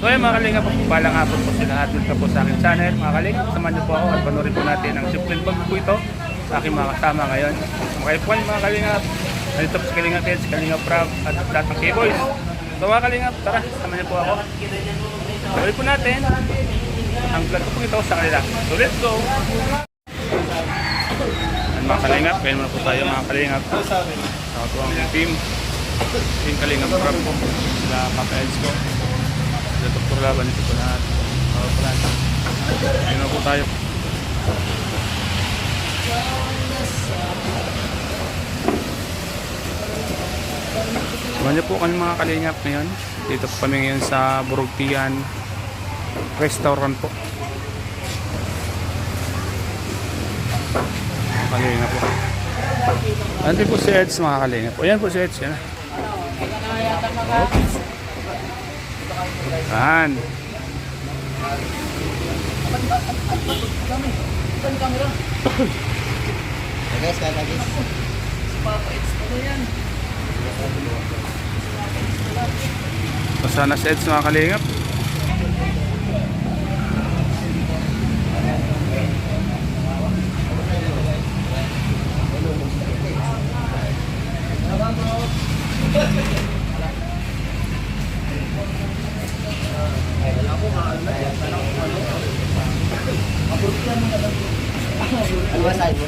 So ayun mga kalingap, palang hapon po sila at welcome po sa aking channel. Mga kalingap, samahan niyo po ako at panoorin po natin ang simpleng vlog po ito sa aking mga kasama ngayon. Mga po mga kalingap, nandito po si Kalingap Ed, si Kalingap Prab at lahat ng K-Boys. So mga kalingap, tara, samahan niyo po ako. Tuloy po natin ang vlog po ito sa kanila. So let's go! At mga kalingap, kaya muna po tayo mga kalingap. Ako po ang team Kalingap Prab po, sila Papa Eds ko. Sa Dr. Laban ito po lahat. Ayun na po tayo. Samahan niyo po kami mga kalingap ngayon. Dito po kami ngayon sa Burugtian Restaurant po. Kalingap po. Andun po si Eds mga kalingap. O yan po si Eds. Yan na. Oops. Yan. Guys, kaya guys. Pasana si Eds mga kalingap. Ano ba sa'yo?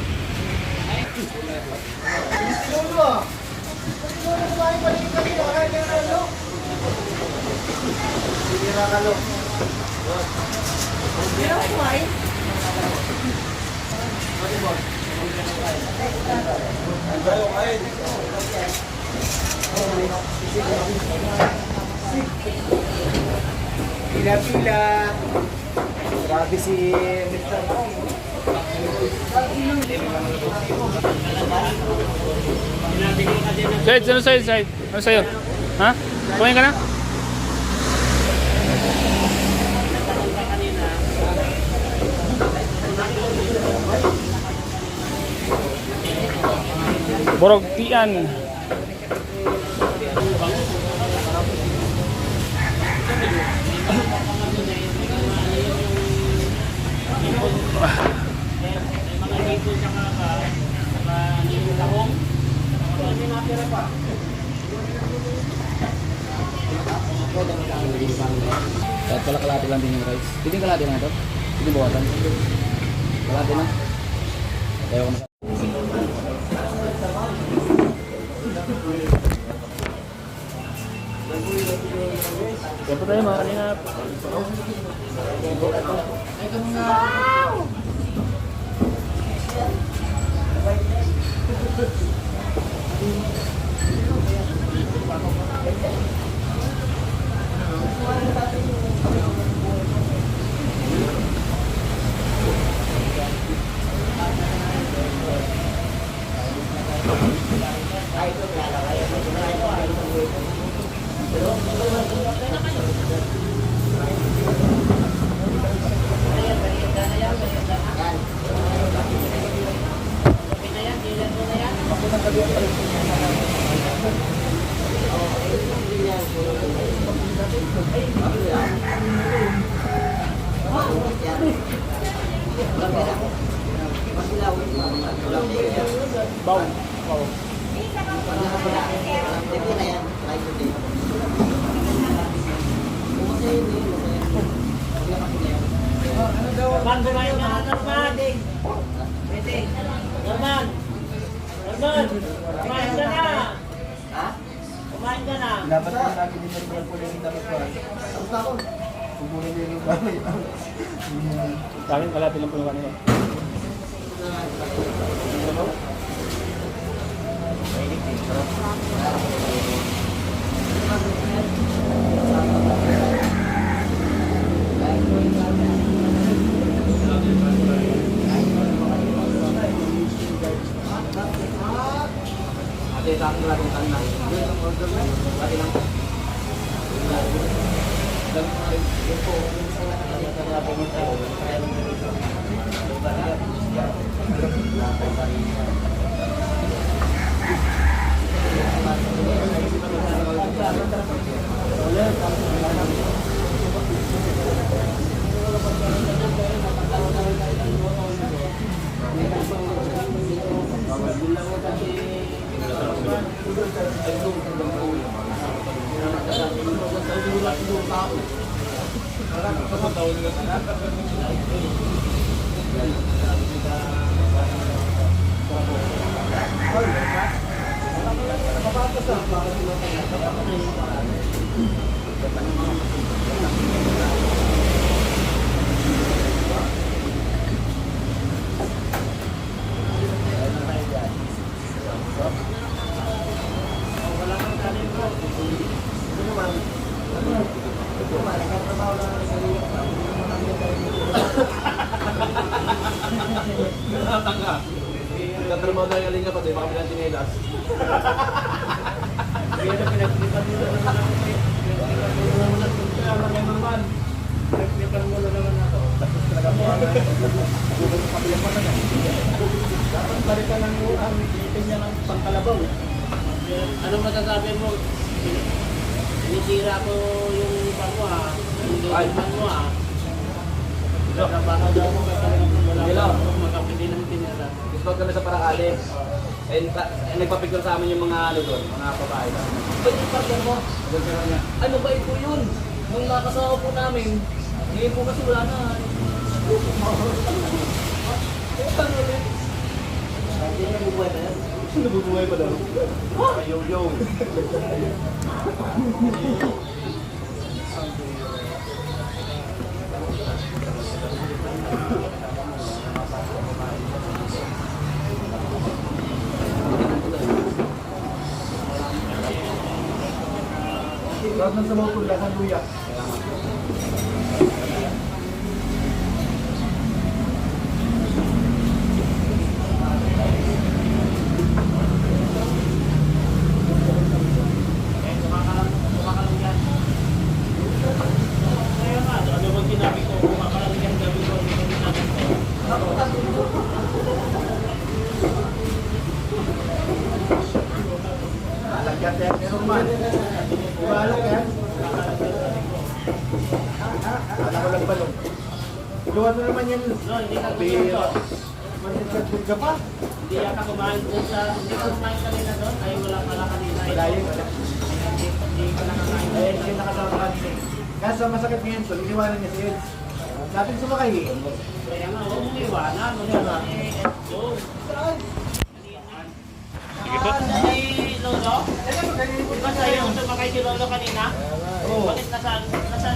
Pila-pila. Grabe si Mr. Side, ano sa'yo? Side? Ano sa'yo? Ha? Kumain ka na? Burugtian. Kahit pala kalahati lang din yung rice. Hindi kalahati lang ito? Hindi bawatan? Kalahati lang? Ayaw ko na. Kaya po tayo mga kalingap. Wow! Bau. Bau. Norman, kumain ka na, Norman! Norman! Norman! Kumain ka na! Ha? Kumain ka na! Dapat na lagi din yung pula yung dapat pa. Tapos ako. Pumuli din yung gamay. Sa akin, kalahati lang po yung kanina. Ate, sa akin lagi ng na. Lagi lang. Nagtatrabaho na yung kalinga pa, baka bilang tinelas. Anong masasabi mo? Sinisira ko yung pan mo ha. Yung document mo ha. Trabaho daw mo kasi wala ko magkapili ng tinira. Discord kami sa Paracales. Nagpapicture sa amin yung mga ano doon, mga babae. Ba't yung partner mo? Ano ba ito yun? Nung nakasama po namin, ngayon po kasi wala na. Hindi na nabubuhay pa yan? Nabubuhay pa daw? Yo. Lahat ng sabaw ko, lahat ng luya. Ano bang sinabi ko? Kumakalang yan gabi ko. Ano bang sinabi ko? Alagyan yan, meron man. Umalag yan. Alam ko lang ba nun? Luwan mo naman yan. No, hindi ka gusto. Manitagod ka pa? Hindi ka kumain doon sa... Hindi ka kumain kanina doon? Ay wala pala kanina. Malayo. Hindi ka nakakain. Eh, hindi nakasama kanina. Kaso masakit ngayon to, iniwanan niya si Eds. Dapat sumakay eh. Kaya nga, huwag mong iwanan. Go. Sige po. Si Lolo? Di ba sa'yo sumakay si Lolo kanina? Oo. Bakit nasaan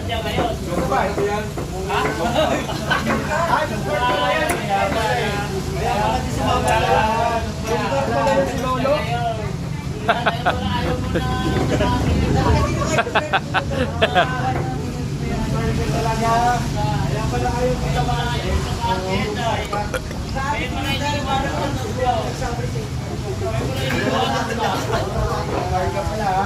siya ngayon? Ano ba? Ito yan. Ha? Ay, suspect ko na yan. Kaya pala si Mama. Suspect ko na yan si Lolo. Ayaw mo na. Talaga. Kaya pala ayaw ko naman. Kaya mo na iniiwanan ko ng bro. Karga pala ha.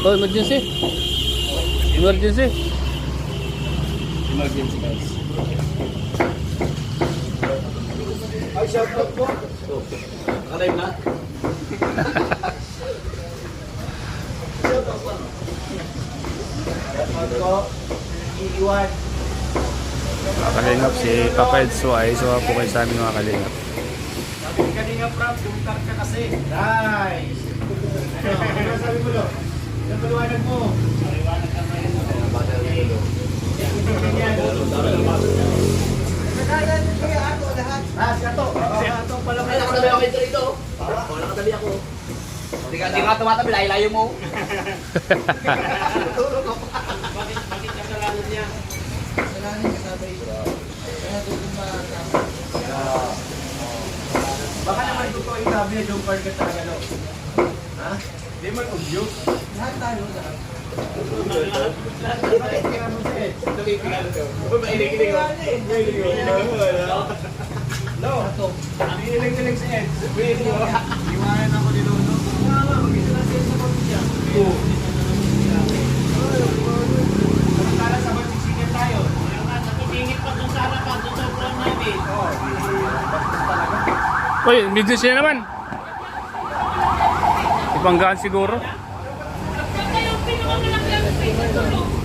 Oh, emergency. Emergency. Emergency guys. Ay, shout out po. Nakalive na? Shout out po. Shout out ko. Iiwan. Mga kalingap, si Papa Edso ay isa po kayo sa amin mga kalingap. Sabi kanina, Prab, dumtar ka kasi. Nice! Ano sabi mo, Lo? Ano paliwanag mo? Paliwanag ka pa yun. Bata na yun, Lo. Ah, si Ato. Si Ato pala may nakatabi ako dito. Oo, nakatabi ako. Hindi nga tumatabi, layo mo. Bakit kasalanan niya? Baka naman totoo yung sabi na jumper ka talaga, Lo. Ha? Hindi man obvious. Lahat tayo, lahat. Bakit kaya mo si Ed? Mahilig-ilig ako. Lo, mahilig-ilig si Ed. Iwanan ako ni Lolo. Mag-isa na siya sa pamilya. Oo. Samantala sa magsiksikan tayo. Nakitingit pa dun sa harapan, dun sa ulan namin. Oo, bastos talaga. Uy, emergency na naman. Ipanggaan siguro. Kayo pinungan lang lang sa Facebook.